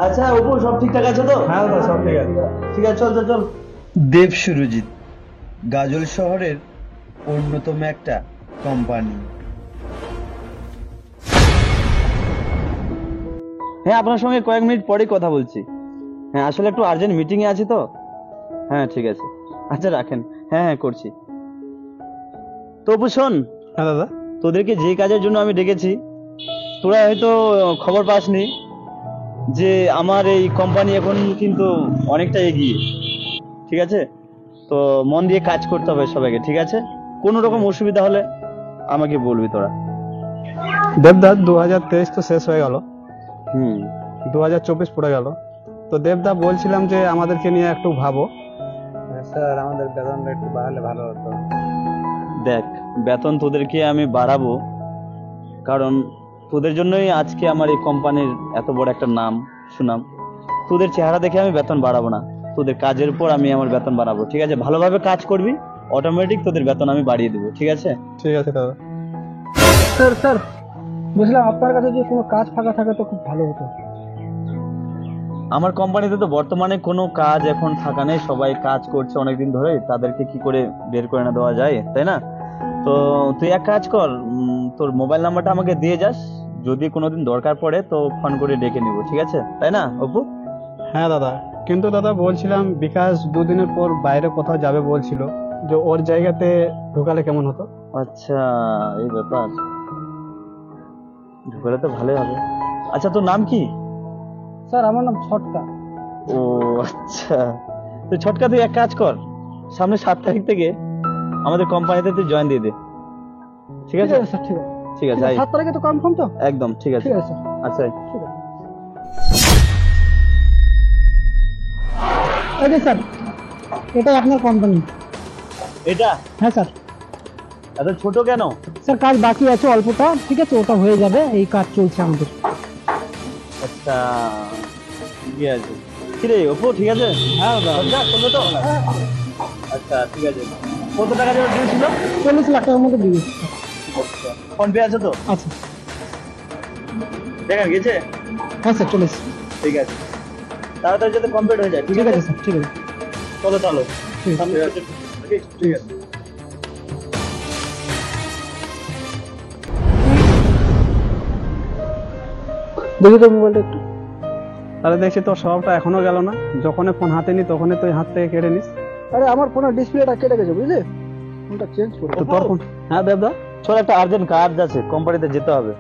আচ্ছা অপু, সব ঠিকঠাক আছে তো? হ্যাঁ দাদা, সব ঠিক আছে। ঠিক আছে, চল চল চল। দেব সুরজিৎ গাজল শহরের অন্যতম একটা কোম্পানি। হ্যাঁ, আপনার সঙ্গে কয়েক মিনিট পরেই কথা বলছি। হ্যাঁ, আসলে একটু আর্জেন্ট মিটিং এ আছি তো। হ্যাঁ ঠিক আছে, আচ্ছা রাখেন। হ্যাঁ হ্যাঁ করছি। তো অপু শোন, হ্যাঁ দাদা। তোদেরকে যে কাজের জন্য আমি ডেকেছি, তোরা হয়তো খবর পাসনি যে আমার এই কোম্পানি এখন কিন্তু অনেকটা এগিয়ে। ঠিক আছে, তো মন দিয়ে কাজ করতে হবে সবাইকে, ঠিক আছে? কোনো রকম অসুবিধা হলে আমাকে বলবি তোরা। দেবদা 2023 তো শেষ হয়ে গেল, 2024 পড়ে গেল। তো দেবদা বলছিলাম যে আমাদেরকে নিয়ে একটু ভাবো। স্যার, আমাদের বেতনটা একটু বাড়ালে ভালো হতো। দেখ, বেতন তোদেরকে আমি বাড়াবো, কারণ তোদের জন্যই আজকে আমার এই কোম্পানির এত বড় একটা নাম সুনাম। তোদের চেহারা দেখে আমি বেতন বাড়াবো না, তোদের কাজের উপর আমি আমার বেতন বাড়াবো। ঠিক আছে, ভালোভাবে কাজ করবি, অটোমেটিক তোদের বেতন আমি বাড়িয়ে দেবো। ঠিক আছে? ঠিক আছে দাদা। স্যার বুঝলাম, আপনার কাছে যে কোনো কাজ ফাঁকা থাকে তো খুব ভালো হতো। আমার কোম্পানিতে তো বর্তমানে কোনো কাজ এখন ফাঁকা নেই, সবাই কাজ করছে অনেকদিন ধরে, তাদেরকে কি করে বের করে না দেওয়া যায়, তাই না? তো তুই এক কাজ কর, তোর মোবাইল নাম্বারটা আমাকে দিয়ে যাস, যদি কোনোদিন দরকার পড়ে তো ফোন করে ডেকে নিব। ঠিক আছে, তাই না অপু? হ্যাঁ দাদা, কিন্তু দাদা বলছিলাম বিকাশ দুদিনের পর বাইরে কোথাও যাবে বলছিল, যে ওর জায়গাতে ঢোকালে কেমন হতো? আচ্ছা, এই ব্যাপার, ঢুকলে তো ভালোই হবে। আচ্ছা, তোর নাম কি? স্যার আমার নাম ছটকা। ও আচ্ছা, তুই ছটকা, তুই এক কাজ কর, সামনে 7 তারিখ থেকে আমাদের কোম্পানিতে তুই জয়েন দিয়ে দে। ঠিক আছে স্যার, ঠিক আছে। ঠিক আছে, আয়। 7 তারিখে তো কনফার্ম তো? একদম ঠিক আছে। ঠিক আছে স্যার। আচ্ছা আয়। ঠিক আছে। এই যে স্যার, এটাই আপনার কোম্পানি। এটা হ্যাঁ স্যার। এত ছোট কেন? স্যার কাজ বাকি আছে অল্পটা, ঠিক আছে, ওটা হয়ে যাবে, এই কাজ চলছে আমাদের। আচ্ছা ঠিক আছে। কি রে অপু, ঠিক আছে? হ্যাঁ আচ্ছা করবে তো? আচ্ছা ঠিক আছে। কত টাকা যেন দিয়েছিল? 40 লাখ টাকার মতো দিবি। ফোন পে আছে তো? আচ্ছা। দেখেন গেছে? হ্যাঁ স্যার, 40। ঠিক আছে, তাড়াতাড়ি যাতে কমপ্লিট হয়ে যায়। ঠিক আছে স্যার, ঠিক আছে। চলো চলো। ঠিক আছে। ঠিক আছে। দেখি তোর মোবাইলটা একটু। তাহলে দেখছি তোর স্বভাবটা এখনো গেল না, যখনই ফোন হাতে নি তখনই তুই হাত থেকে কেড়ে নিস। আরে আমার ফোনের ডিসপ্লেটা কেটে গেছে, বুঝলি? ফোনটা চেঞ্জ করে। তো তোর ফোন। হ্যাঁ দেবদা। চল, একটা আর্জেন্ট কাজ আছে, কোম্পানিতে যেতে হবে।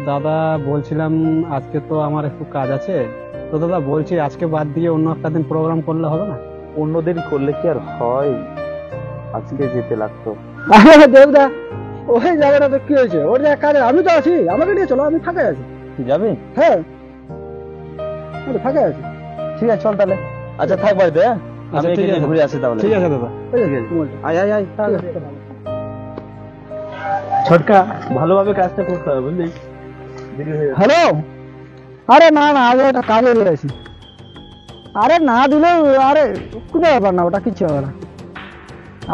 দাদা বলছিলাম আজকে তো আমার একটু কাজ আছে, তো দাদা বলছি আজকে বাদ দিয়ে অন্য একটা দিন প্রোগ্রাম করলে হবে না? অন্যদিন করলে কি আর হয়, আজকে যেতে লাগতো। আরে দেবদা, ওই জায়গাটা তো কি হয়েছে, ওর জায়গা কাজে আমি তো আছি, আমাকে নিয়ে চলো, আমি ফাঁকা আছি। তুই যাবি? হ্যাঁ, আমি ফাঁকা আছি। ঠিক আছে চল তাহলে। আচ্ছা থাক বাড়িতে, হ্যাঁ? আমি আচ্ছা, ঠিক এখানে আছে। ঘুরে আসি তাহলে। ঠিক আছে দাদা। এই যে মোবাইলটা। আয় আয় আয়। ঠিক আছে। ছটকা, ভালোভাবে কাজটা করতে হবে, বুঝলি? দেরি হয়ে যাচ্ছে। হ্যালো। আরে না না, আগে একটা কাজে বেরোছি। আরে না দিলেও, আরে কোনো ব্যাপার না, ওটা কিছু হবে না।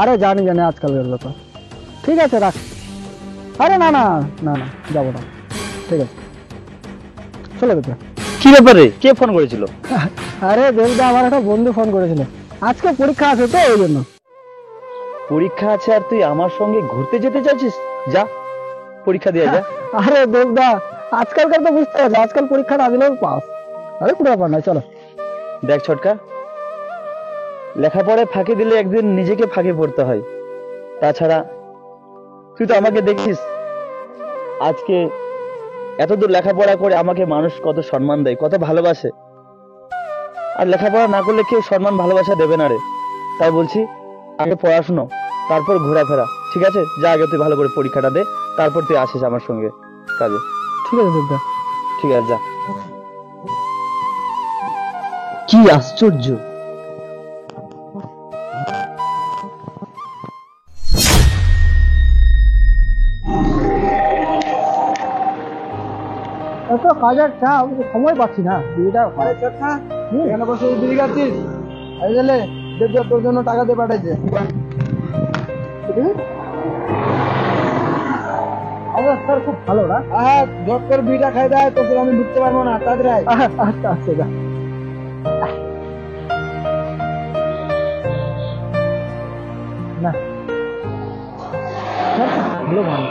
আরে জানি জানি আজকালের ব্যাপার। ঠিক আছে রাখ। আরে না না না না, যাবো না। ঠিক আছে, চলে যেতে। কি ব্যাপারে, কে ফোন করেছিল? আরে দেবদা, আমার একটা বন্ধু ফোন করেছিল, আজকে পরীক্ষা আছে তো ওই জন্য। পরীক্ষা আছে আর তুই আমার সঙ্গে ঘুরতে যেতে চাইছিস? যা, পরীক্ষা দিয়ে যা। আরে দেবদা, আজকালকার তো বুঝতে পারছো, আজকাল পরীক্ষা না দিলেও পাস। আরে কোনো ব্যাপার নয়, চলো। দেখ ছটকা, লেখাপড়ায় ফাঁকি দিলে একদিন নিজেকে ফাঁকি পড়তে হয়। তাছাড়া তুই তো আমাকে দেখিস, আজকে এতদূর লেখাপড়া করে আমাকে মানুষ কত সম্মান দেয়, কত ভালোবাসে। আর লেখাপড়া না করলে কেউ সম্মান ভালোবাসা দেবে না রে। তাই বলছি, আগে পড়াশুনো, তারপর ঘোরাফেরা। ঠিক আছে, যা, আগে তুই ভালো করে পরীক্ষাটা দে, তারপর তুই আসিস আমার সঙ্গে কাজে। ঠিক আছে দেবদা। ঠিক আছে, যা। কি আশ্চর্য! এত কাজের চাপ, সময় পাচ্ছি না। বিয়েটা এখানে বসে বিড়ি খাচ্ছিস, এই গেলে দেবদা তোর জন্য টাকা দিয়ে পাঠাইছে। স্যার খুব ভালো না। জট করে বিটা খাই দেয় তো আমি ঢুকতে পারবো না, তাড়াতাড়ি আয়। আচ্ছা আচ্ছা যা। না স্যার খুব ভালো মানুষ,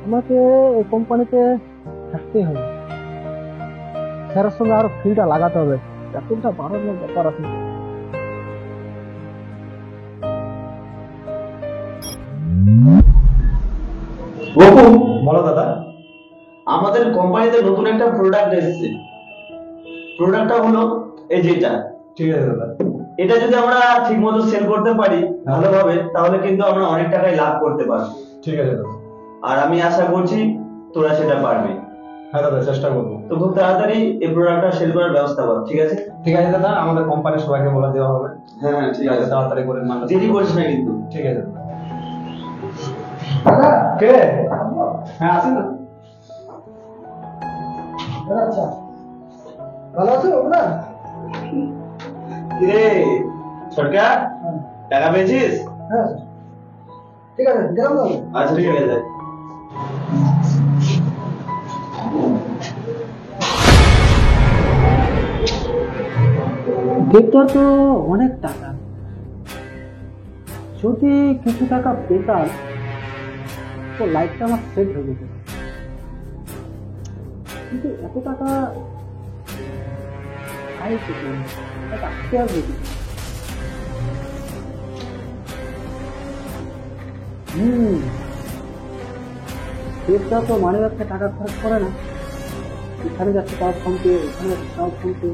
আমাকে এই কোম্পানিতে থাকতেই হবে। স্যারের সঙ্গে আরো ফিলটা লাগাতে হবে, এতটা বাড়ানোর ব্যাপার আছে। বকু, বলো দাদা। আমাদের কোম্পানিতে নতুন একটা প্রোডাক্ট এসেছে। প্রোডাক্টটা হলো এই যেটা, ঠিক আছে দাদা। এটা যদি আমরা ঠিক মতো সেল করতে পারি ভালোভাবে, তাহলে কিন্তু আমরা অনেক টাকায় লাভ করতে পারবো। ঠিক আছে দাদা। আর আমি আশা করছি তোরা সেটা পারবি। হ্যাঁ দাদা, চেষ্টা করবো। তো খুব তাড়াতাড়ি এই প্রোডাক্টটা সেল করার ব্যবস্থা কর, ঠিক আছে? ঠিক আছে দাদা, আমাদের কোম্পানির সবাইকে বলে দেওয়া হবে। হ্যাঁ হ্যাঁ ঠিক আছে, তাড়াতাড়ি করে মালটা। দেরি করিস না কিন্তু। ঠিক আছে দাদা। কে? হ্যাঁ আসেন না। আচ্ছা ভালো আছো না? কিরে সরকার, টাকা পেয়েছিস? হ্যাঁ ঠিক আছে, গেলাম তাহলে। আচ্ছা ঠিক আছে। বেকার তো অনেক টাকা, যদি কিছু টাকা পেতাম তো লাইফটা আমার সেট হয়ে যেত, কিন্তু এত টাকা আয় পেতে আজকে আর দেখি। পেটটা তো মানে যাচ্ছে টাকা খরচ করে না, এখানে যাচ্ছে তার ফোনপে, এখানে যাচ্ছে তার ফোনপে।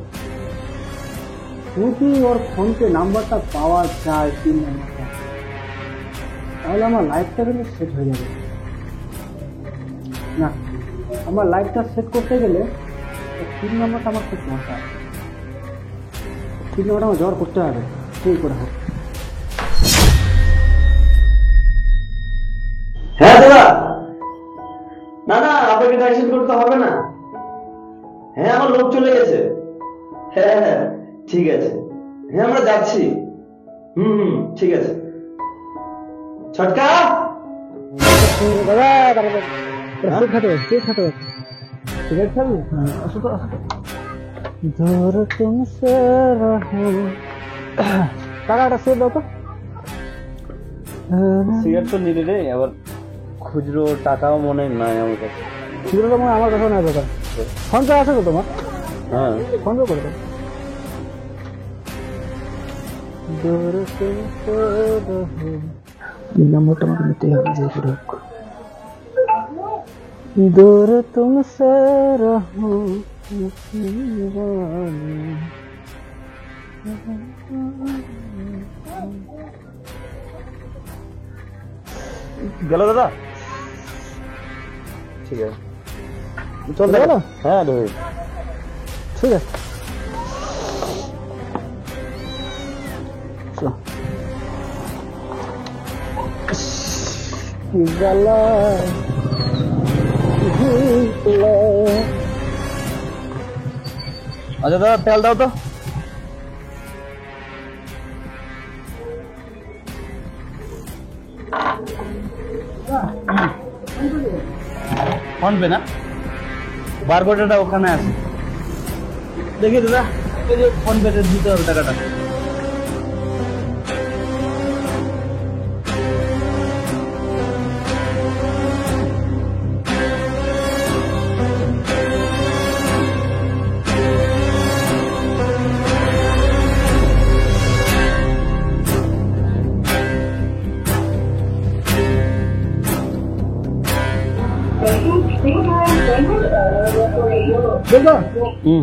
যদি ওর ফোনপে নাম্বারটা পাওয়া যায়, 3 নাম্বারটা, তাহলে আমার লাইফটা কিন্তু সেট হয়ে যাবে। না, আমার লাইফটা সেট করতে গেলে 3 নাম্বারটা আমার খুব দরকার। 3 নাম্বারটা আমার জোর করতে হবে, সেই করে হোক। হ্যাঁ দাদা, না না আপনাকে টেনশন করতে হবে না। হ্যাঁ আমার লোক চলে গেছে। হ্যাঁ হ্যাঁ ঠিক আছে, হ্যাঁ আমরা যাচ্ছি। ঠিক আছে। ছটকা দাদা কেক খাতে ঠিক আছে খাবি? আসো তো আসো তো। দূর তুমসে রহো, টাকাটা সে দাও তো। সিগারেট তো নিলে রে, আবার খুচরো টাকাও মনে নাই আমার কাছে। খুচরোটা মনে হয় আমার কাছে নাই দাদা। ফোন পে আছে তো তোমার? হ্যাঁ ফোন পে করে দাও। দূর তুমসে রহো, এই নাম্বারটা আমাকে নিতেই হবে যে করে হোক। दूर तुमसे रहूं গেল দাদা? ঠিক আছে চল গেল? হ্যাঁ রোহিত। ঠিক আছে চল। কি জ্বালা আচ্ছা দাদা তেল দাও তো। ফোন পে না, বারকোডটা ওখানে আছে। দেখি দাদা, এই যে ফোন পেতে দিতে হবে টাকাটা।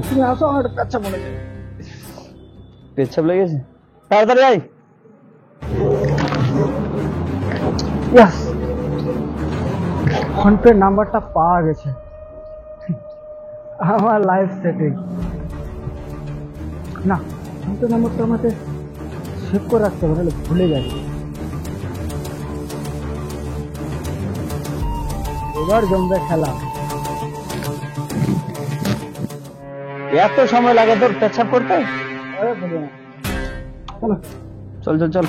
তুমি আসো, আমার একটা কাচ্চা মনে যায়। পেচ্ছাপ লেগেছে, তাড়াতাড়ি আয়। ইয়াস, ফোন পে নাম্বারটা পাওয়া গেছে, আমার লাইফ সেটিং। না, ফোন পে নাম্বারটা আমাকে সেভ করে রাখতে হবে, নাহলে ভুলে যাই। এবার জমবে খেলা। এত সময় লাগে তোর পেচ্ছাপ করতে? আরে বলো না, চলো। চল চল চল।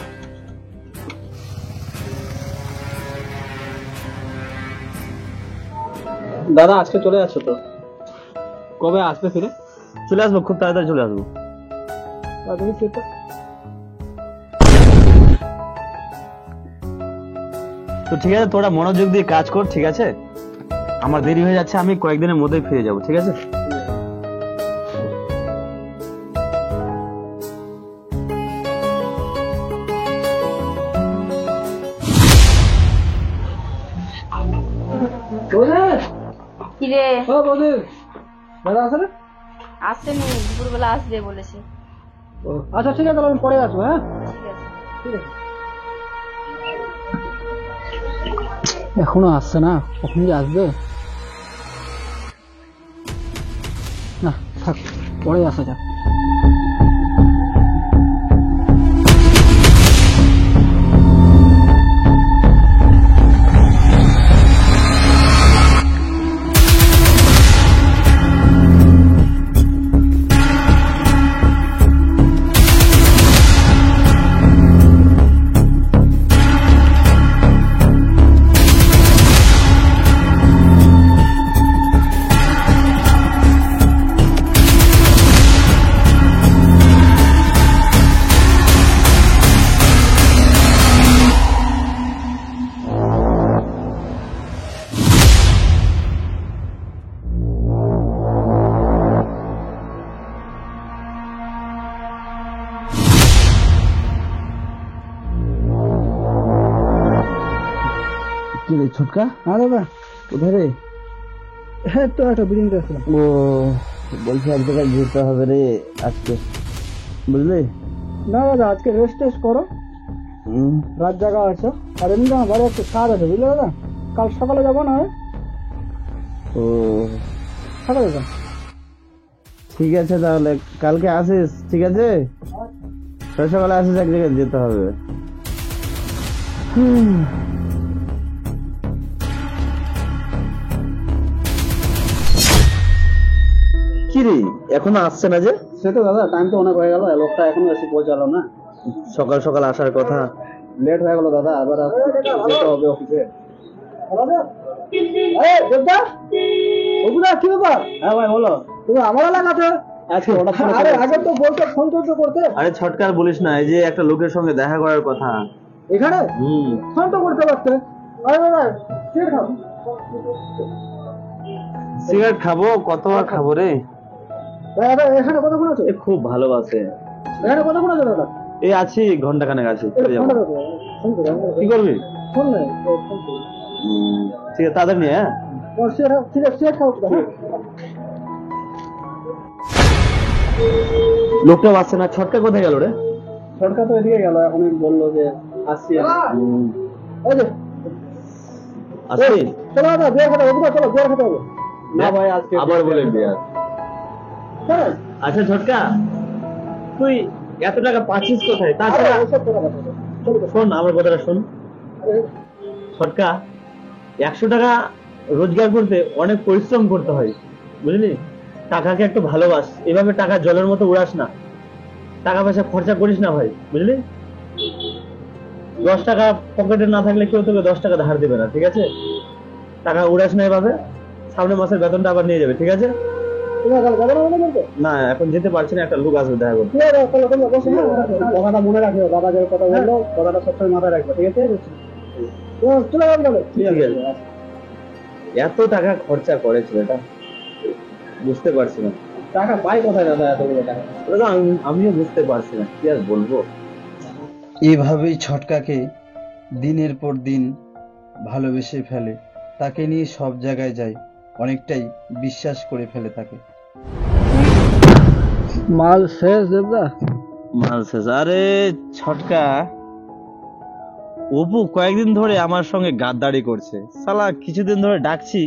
দাদা আজকে চলে যাচ্ছ তো? কবে আসবে ফিরে? চলে আসবো, খুব তাড়াতাড়ি চলে আসবো। তুমি সেটা তো ঠিক আছে, তোরা মনোযোগ দিয়ে কাজ কর, ঠিক আছে? আমার দেরি হয়ে যাচ্ছে, আমি কয়েকদিনের মধ্যেই ফিরে যাব, ঠিক আছে? কিরে দাদা আসলে আসেনি, দুপুরবেলা আসবে বলেছে। আচ্ছা ঠিক আছে, তাহলে আমি পরে আসবো। হ্যাঁ ঠিক আছে। ঠিক আছে। এখনো আসছে না, কখন যে আসবে? না থাক, পরে আসা যাক। কি রে ছোটকা? হ্যাঁ দাদা, কোথায় রে? হ্যাঁ তো একটা বিল্ডিং আসলাম। ও বলছি এক জায়গায় যেতে হবে রে আজকে, বুঝলি? না দাদা, আজকে রেস্ট টেস্ট করো, রাত জায়গা আছে। আর এমনি আমার বাড়ি একটু কাজ আছে, বুঝলে দাদা? কাল সকালে যাবো না? ও সকালে যাবো। ঠিক আছে, তাহলে কালকে আসিস, ঠিক আছে? কাল সকালে আসিস, এক জায়গায় যেতে হবে। কি রে, এখনো আসছে না যে? সে তো দাদা, টাইম তো অনেক হয়ে গেল, লোকটা এখনো এসে পৌঁছালো না। সকাল সকাল আসার কথা। লেট হয়ে গেল দাদা, আবার যেতে হবে অফিসে। কি ব্যাপার? হ্যাঁ ভাই বলো। তুমি আমার এলাকাতে আজকে হঠাৎ করে আরে আগে তো বলতে, ফোন তো করতে। আরে ছটকার বলিস না, এই যে একটা লোকের সঙ্গে দেখা করার কথা। এখানে ফোন তো করতে পারতে। আরে দাদা, সিগারেট খাও। সিগারেট খাবো, কত আর খাবো রে? দাদা এখানে কতক্ষণ আছে? এ খুব ভালোবাসে। এখানে কতক্ষণ আছে দাদা? এই আছি, ঘন্টা খানেক আছি, চলে যাবো। ফোনটা দাও, ফোন করো। কি করবি? ফোন নাই, ফোন করো। ঠিক আছে, তাড়াতাড়ি নিয়ে। হ্যাঁ ঠিক আছে, সিগারেট খাও তো, হ্যাঁ? লোকটা আসছে না, ছটকা কোথায় গেল রে? সরকার তো এদিকে গেল, এখন বললো যে আসছি। এই যে আসছি। চলো দাদা, বিয়ার খেতে হবে, চলো বিয়ার খেতে হবে। না ভাই, আজকে আবার বলে বিয়ার। হ্যাঁ, আচ্ছা ছটকা, তুই এত টাকা পাচ্ছিস কোথায়? আরে তাছাড়া ওসব কথা বাদ দাও। চলো তো। শোন, আমার কথাটা শোন। আরে, ছটকা, 100 টাকা রোজগার করতে অনেক পরিশ্রম করতে হয়, বুঝলি? টাকাকে একটু ভালোবাস, এভাবে টাকা জলের মতো উড়াস না। টাকা পয়সা খরচা করিস না ভাই, বুঝলি? 10 টাকা পকেটে না থাকলে কেউ তোকে 10 টাকা ধার দেবে না, ঠিক আছে? টাকা উড়াস না এভাবে। সামনের মাসের বেতনটা আবার নিয়ে যাবে, ঠিক আছে? তুমি কাল যাবে না মনে করতে? না, এখন যেতে পারছি না, একটা লোক আসবে দেখা করতে। ঠিক আছে, চলো চলো, বসো। কথাটা মনে রাখিও, বাবা যে কথা বললো, কথাটা সবসময় মাথায় রাখবে, ঠিক আছে? চলে যাবে তাহলে। ঠিক আছে। এত টাকা খরচা করে ছেলেটা, বুঝতে পারছি না। টাকা পাই কোথায় দাদা এতগুলো টাকা? দাদা, আমিও বুঝতে পারছি না, কি আর বলবো। এভাবেই ছটকাকে দিনের পর দিন ভালোবেসে ফেলে, তাকে নিয়ে সব জায়গায় যায়, অনেকটাই বিশ্বাস করে ফেলে তাকে। মাল শেষ দেবদা। মাল শেষ। আরে ছটকা, অপু কয়েকদিন ধরে আমার সঙ্গে গাদ্দারি করছে, শালা কিছুদিন ধরে ডাকছি,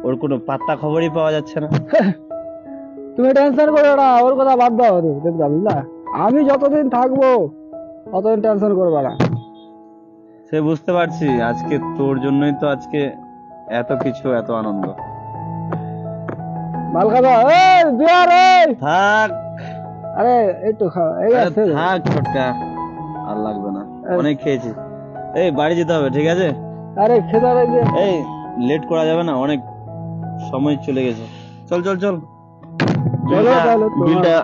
ওর কোনো পাত্তা খবরই পাওয়া যাচ্ছে না। তুমি টেনশন করো না, ওর কথা বাদ দাও দেবদা, বুঝলা? আমি যতদিন থাকবো অতদিন টেনশন করবে না। সে বুঝতে পারছি, আজকে তোর জন্যই তো আজকে এত কিছু, এত আনন্দ। মাল খাবা? এই বিয়ার, এই থাক, আরে একটু খাও, এই আরে আছে। থাক ছটকা, আর লাগবে না, অনেক খেয়েছি। এই বাড়ি যেতে হবে, ঠিক আছে? আরে খেতে হবে যে। এই লেট করা যাবে না, অনেক সময় চলে গেছে। চল চল চল, চলো তাহলে তোমার- বিলটা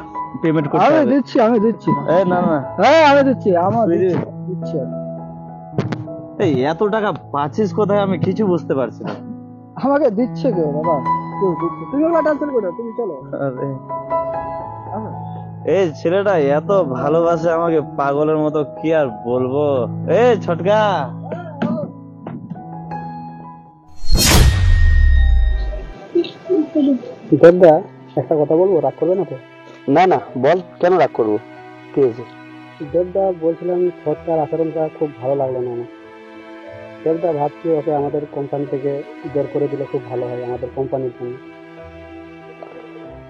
পেমেন্ট করতে আমি হবে। দিচ্ছি আমি দিচ্ছি এ না না, হ্যাঁ আমি দিচ্ছি আমার তুই দিবি? দিচ্ছি আমি। এই এত টাকা পাচ্ছিস কোথায় আমি কিছু বুঝতে পারছি না। আমাকে দিচ্ছে কেউ বাবা, কেউ দিচ্ছে, তুমি ওগুলো টেনশন করো, তুমি চলো। আরে, এই ছেলেটা এত ভালোবাসে আমাকে পাগলের মতো, কি আর বলবো। এ ছটকা, দেবদা একটা কথা বলবো, রাগ করবে না তো? না না বল, কেন রাগ করবো, কি হয়েছে? দেবদা বলছিলাম ছটকার আচরণটা খুব ভালো লাগলো না আমার। দেবদা ভাবছি ওকে আমাদের কোম্পানি থেকে বের করে দিলে খুব ভালো হয় আমাদের কোম্পানির জন্য।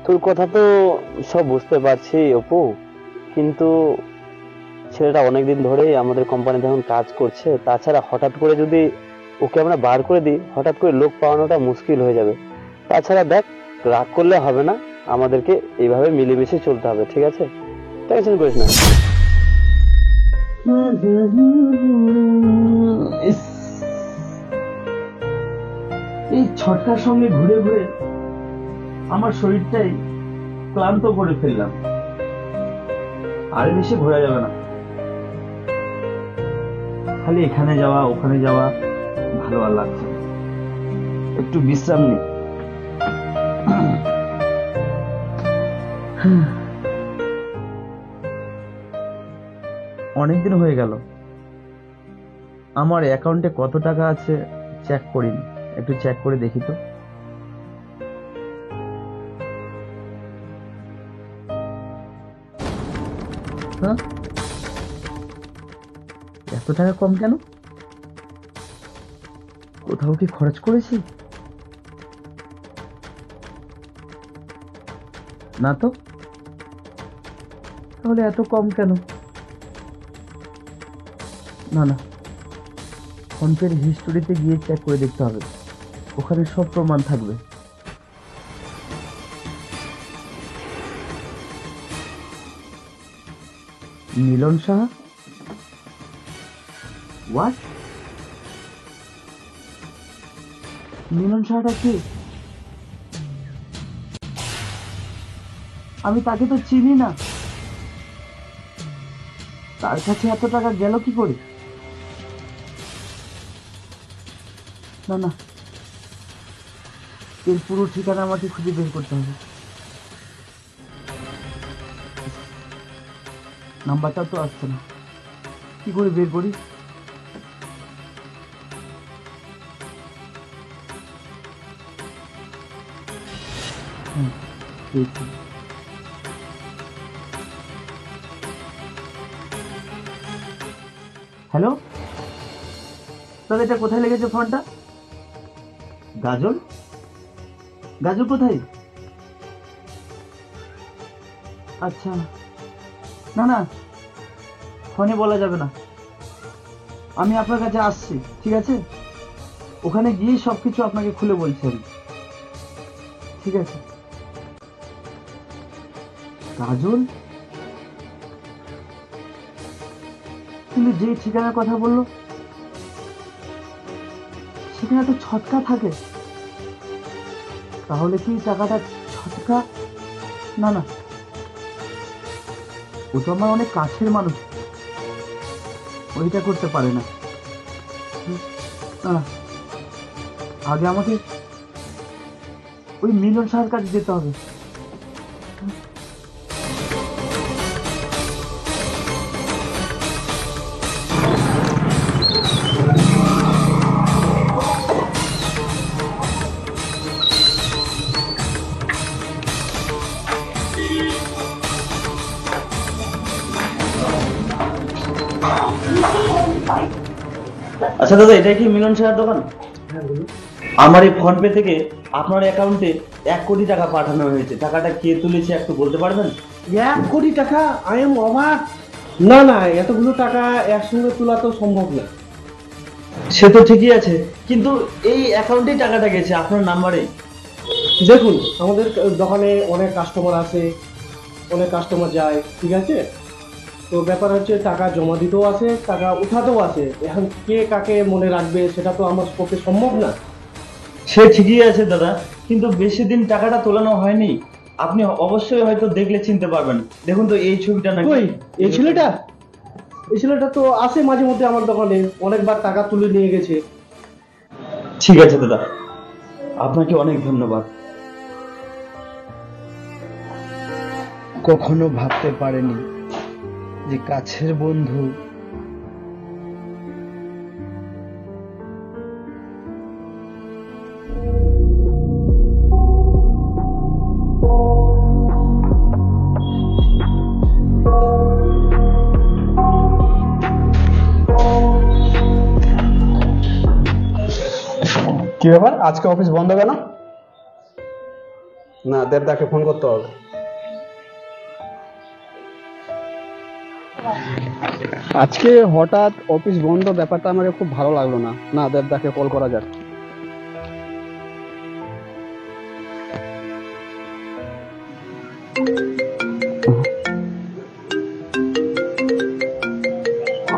তোর কথা তো সব বুঝতে পারছি অপু, কিন্তু ছেলেটা অনেকদিন ধরেই আমাদের কোম্পানিতে এখন কাজ করছে। তাছাড়া হঠাৎ করে যদি ওকে আমরা বার করে দিই, হঠাৎ করে লোক পাওয়ানোটা মুশকিল হয়ে যাবে। তাছাড়া দেখ, রাগ করলে হবে না, আমাদেরকে এইভাবে মিলেমিশে চলতে হবে, ঠিক আছে? টেনশন করিস না। এই ছটকার সঙ্গে ঘুরে ঘুরে আমার শরীরটাই ক্লান্ত করে ফেললাম, আর বেশি ঘোরা যাবে না। খালি এখানে যাওয়া ওখানে যাওয়া ভালো আর লাগছে না। একটু বিশ্রাম নি। অনেকদিন হয়ে গেল আমার অ্যাকাউন্টে কত টাকা আছে চেক করিনি, একটু চেক করে দেখি তো। হ্যাঁ, এত টাকা কম কেন? কোথাও কি খরচ করেছি? না তো, তাহলে এত কম কেন? না না, ফোনপের হিস্টোরিতে গিয়ে চেক করে দেখতে হবে, ওখানে সব প্রমাণ থাকবে। মিলন সাহা? হোয়াট? মিলন সাহাটা কে? আমি তাকে তো চিনি না, তার কাছে এত টাকা গেল কি করে? না না, এর পুরো ঠিকানা আমাকে খুঁজে বের করতে হবে। নাম্বারটা তো আসছে না, কি করে বের করি? পেয়েছি। হ্যালো দাদা, এটা কোথায় লেগেছে ফোনটা? গাজল? গাজল কোথায়? আচ্ছা, না না, ফোনে বলা যাবে না, আমি আপনার কাছে আসছি, ঠিক আছে? ওখানে গিয়ে সবকিছু আপনাকে খুলে বলছি আমি, ঠিক আছে? গাজল? কিন্তু যে ঠিকানার কথা বললো সেখানে তো ছটকা থাকে, তাহলে কি টাকাটা ছটকা? না না, ও তো আমার অনেক কাছের মানুষ, ওইটা করতে পারে না। না না, আগে আমাকে ওই মিলন সাহের কাছে যেতে হবে। আচ্ছা দাদা, এটা কি মিলন সাহার দোকান? আমার এই ফোন পে থেকে আপনার অ্যাকাউন্টে 1 কোটি টাকা পাঠানো হয়েছে, টাকাটা কে তুলেছে একটু বলতে পারবেন? 1 কোটি টাকা? আই এম অবাক। না না, এতগুলো টাকা একসঙ্গে তোলা তো সম্ভব না। সে তো ঠিকই আছে, কিন্তু এই অ্যাকাউন্টেই টাকাটা গেছে আপনার নাম্বারে। দেখুন, আমাদের দোকানে অনেক কাস্টমার আসে, অনেক কাস্টমার যায়, ঠিক আছে? তো ব্যাপার হচ্ছে টাকা জমা দিতেও আসে, টাকা উঠাতেও আসে। এখন কে কাকে মনে রাখবে সেটা তো আমার পক্ষে সম্ভব না। সে ঠিকই আছে দাদা, কিন্তু বেশি দিন টাকাটা তোলানো হয়নি। আপনি অবশ্যই হয়তো দেখলে চিনতে পারবেন। দেখুন তো এই ছবিটা নাকি। কই এই ছেলেটা? এই ছেলেটা তো আসে মাঝে মধ্যে আমার দোকানে, অনেকবার টাকা তুলে নিয়ে গেছে। ঠিক আছে দাদা, আপনাকে অনেক ধন্যবাদ। কখনো ভাবতে পারেনি যে কাছের বন্ধু কি ব্যাপার, আজকে অফিস বন্ধ কেন? না, দেবদাকে ফোন করতে হবে। আজকে হঠাৎ অফিস বন্ধ, ব্যাপারটা আমার খুব ভালো লাগলো না। না, দেবদাকে কল করা যাক।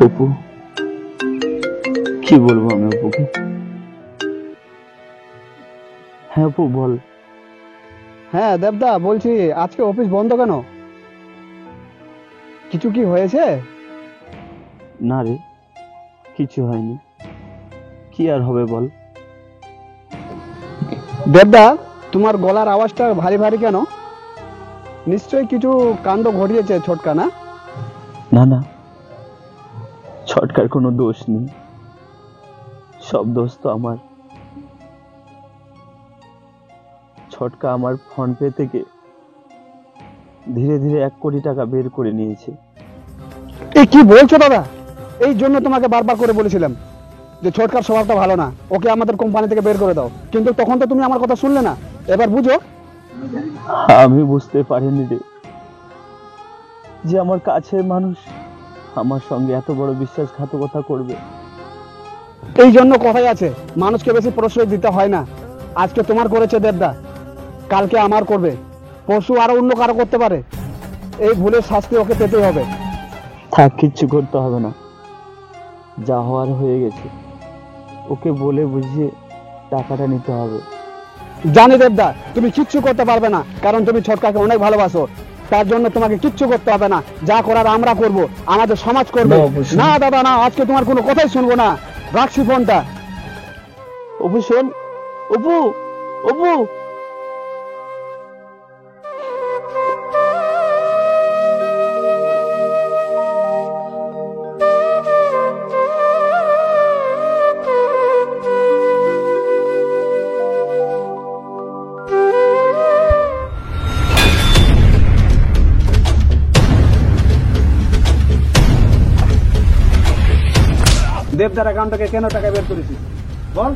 অপু, কি বলবো আমি অপুকে? হ্যাঁ অপু বল। হ্যাঁ দেবদা, বলছি আজকে অফিস বন্ধ কেন? কিছু কি হয়েছে? না রে, কিছু হয়নি। কি আর হবে বল। দেবদা, তোমার গলার আওয়াজটা ভারী ভারী কেন? নিশ্চয়ই কিছু কাণ্ড ঘটিয়েছে ছোটকা, না? না না, ছটকার কোনো দোষ নেই, সব দোষ তো আমার। ছটকা আমার ফোন পে থেকে ধীরে ধীরে 1 কোটি টাকা বের করে নিয়েছে। এই কি বলছো দাদা? এই জন্য তোমাকে বারবার করে বলেছিলাম যে ছোটকার স্বভাবটা ভালো না, ওকে আমাদের কোম্পানি থেকে বের করে দাও, কিন্তু তখন তো তুমি আমার কথা শুনলে না। এবার বুঝো। আমি বুঝতে পারিনি রে যে আমার কাছের মানুষ আমার সঙ্গে এত বড় বিশ্বাসঘাতকতা করবে। এই জন্য কথাই আছে, মানুষকে বেশি প্রশ্রয় দিতে হয় না। আজকে তোমার করেছে দেবদা, কালকে আমার করবে, পরশু আরো অন্য কারো করতে পারে। এই ভুলের শাস্তি ওকে পেতেই হবে। থাক, কিচ্ছু করতে হবে না, যা হওয়ার হয়ে গেছে। ওকে বলে বুঝিয়ে টাকাটা নিতে হবে। জানি দেবদা, তুমি কিচ্ছু করতে পারবে না, কারণ তুমি ছোটকাকে অনেক ভালোবাসো। তার জন্য তোমাকে কিচ্ছু করতে হবে না, যা করার আমরা করব, আমাদের সমাজ করবে। না, অবশ্যই। না দাদা না, আজকে তোমার কোনো কথাই শুনবো না। রাখছি ফোনটা। অপু শোন, অপু, অপু। দেবদার অ্যাকাউন্ট থেকে কেন টাকা বের করেছিস বল?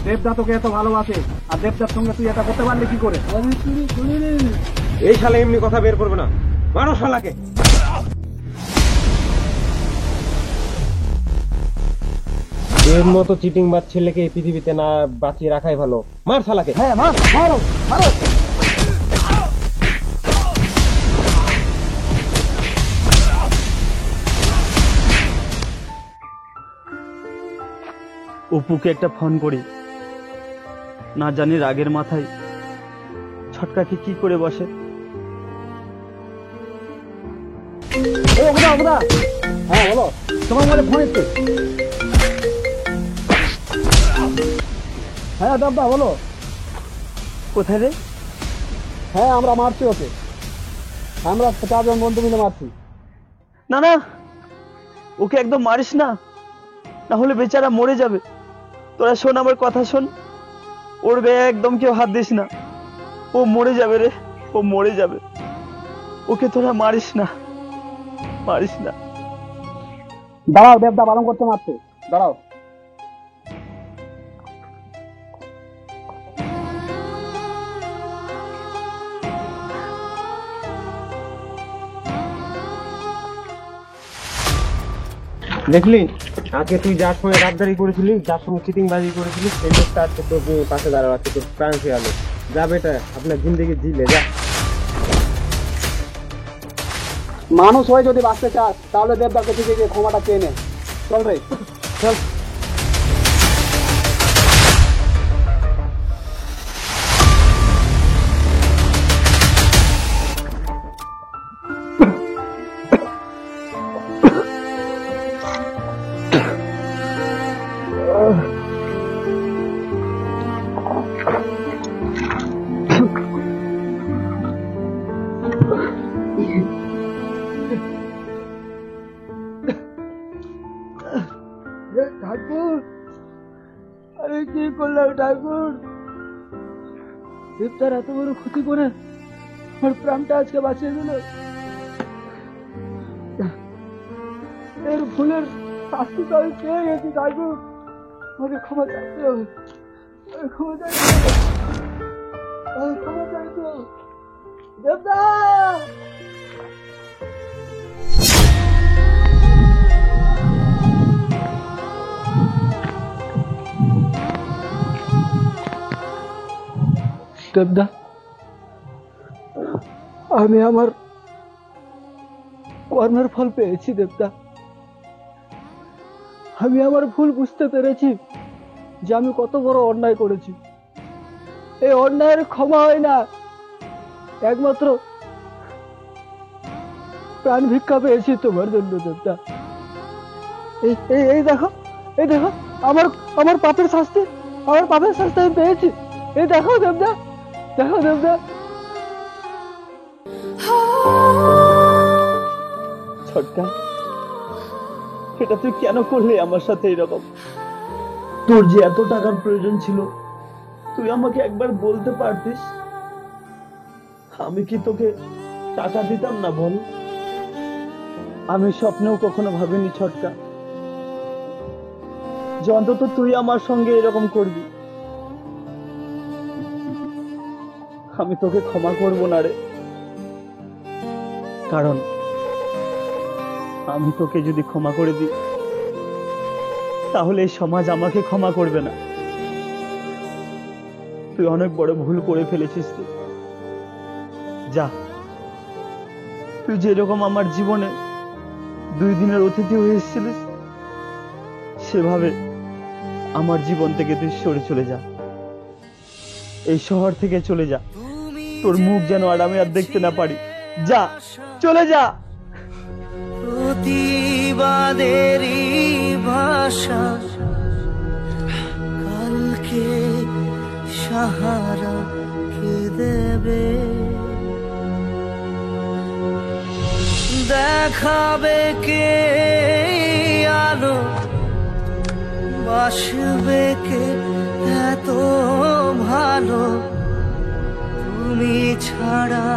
দেবদা তোকে এত ভালোবাসে, আর দেবদার সঙ্গে তুই এটা করতে পারলি কি করে? এই শালা এমনি কথা বের করবে না, মারো শালাকে। এর মতো চিটিং বাজ ছেলেকে এই পৃথিবীতে না বাঁচিয়ে রাখাই ভালো। মার শালাকে। হ্যাঁ মারো মারো। অপুকে একটা ফোন করি, না জানি রাগের মাথায় ছটকাকে কি করে বসে। হ্যাঁ বলো, তোমার মোবাইলে ফোন এসছে। হ্যাঁ দেবদা বলো। কোথায় রে? হ্যাঁ আমরা মারছি ওকে, আমরা 4 জন বন্ধু মিলে মারছি। না না, ওকে একদম মারিস না, না হলে বেচারা মরে যাবে। তোরা শোন, আমার কথা শোন, ওর গায়ে একদম কেউ হাত দিস না, ও মরে যাবে রে, ও মরে যাবে। ওকে তোরা মারিস না, মারিস না। দাঁড়াও, দেবদা বারণ করতে মারছে, দাঁড়াও। দেখলি আগে তুই যার সঙ্গে গাদ্দারি করেছিলি, যার সঙ্গে চিটিং বাজি করেছিলি, সেই লোকটা আজকে তোর পাশে দাঁড়াও, আজকে তোর প্রাণ ফিরে গেল। যা বেটা, আপনার জিন্দগি জিলে যা। মানুষ হয়ে যদি বাঁচতে চাস তাহলে দেবদাকে থেকে গিয়ে ক্ষমাটা চেয়ে নে। চল রে চল। ঠাকুর, আরে কি করলাম ঠাকুর? দেবতার এত বড় ক্ষতি করে আমার প্রাণটা আজকে বাঁচিয়ে দিল। এর ভুলের শাস্তি তো আমি পেয়ে গেছি ঠাকুর, আমাকে ক্ষমা চাইতে হবে, আমাকে ক্ষমা চাইতে হবে, আমাকে ক্ষমা চাইতে হবে। দেবতা! দেবদা, আমি আমার কর্মের ফল পেয়েছি দেবদা। আমি আমার ভুল বুঝতে পেরেছি যে আমি কত বড় অন্যায় করেছি। এই অন্যায়ের ক্ষমা হয় না, একমাত্র প্রাণ ভিক্ষা পেয়েছি তোমার জন্য দেবদা। এই এই এই দেখো, এই দেখো আমার আমার পাপের শাস্তি, আমার পাপের শাস্তি আমি পেয়েছি। এই দেখো দেবদা, দেখো দেবদা। ছটকা, এটা তুই কেন করলি আমার সাথে এরকম? তোর যে এত টাকার প্রয়োজন ছিল, তুই আমাকে একবার বলতে পারতিস। আমি কি তোকে টাকা দিতাম না বল? আমি স্বপ্নেও কখনো ভাবিনি ছটকা যে অন্তত তুই আমার সঙ্গে এরকম করবি। আমি তোকে ক্ষমা করব না রে, কারণ আমি তোকে যদি ক্ষমা করে দিই তাহলে এই সমাজ আমাকে ক্ষমা করবে না। তুই অনেক বড় ভুল করে ফেলেছিস। তুই যা, তুই যেরকম আমার জীবনে 2 দিনের অতিথি হয়ে এসেছিলিস, সেভাবে আমার জীবন থেকে তুই সরে চলে যা, এই শহর থেকে চলে যা। তোর মুখ যেন আর আমি আর দেখতে না পারি। যা, চলে যা। প্রতিবাদেরই ভাষা কালকে সাহারা কে দেবে, দেখাবে কে আলো, বাসবে কে এত ভালো, তুমি ছাড়া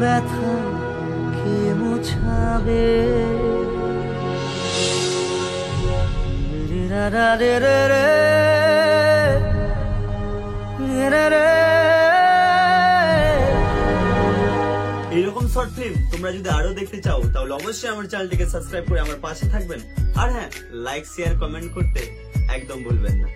ব্যথা কে মোছাবে। রে রা রে রে রে রে রে। এইরকম শর্ট ফিল্ম তোমরা যদি আরো দেখতে চাও তাহলে অবশ্যই আমার চ্যানেলটিকে সাবস্ক্রাইব করে আমার পাশে থাকবেন। আর হ্যাঁ, লাইক শেয়ার কমেন্ট করতে একদম ভুলবেন না।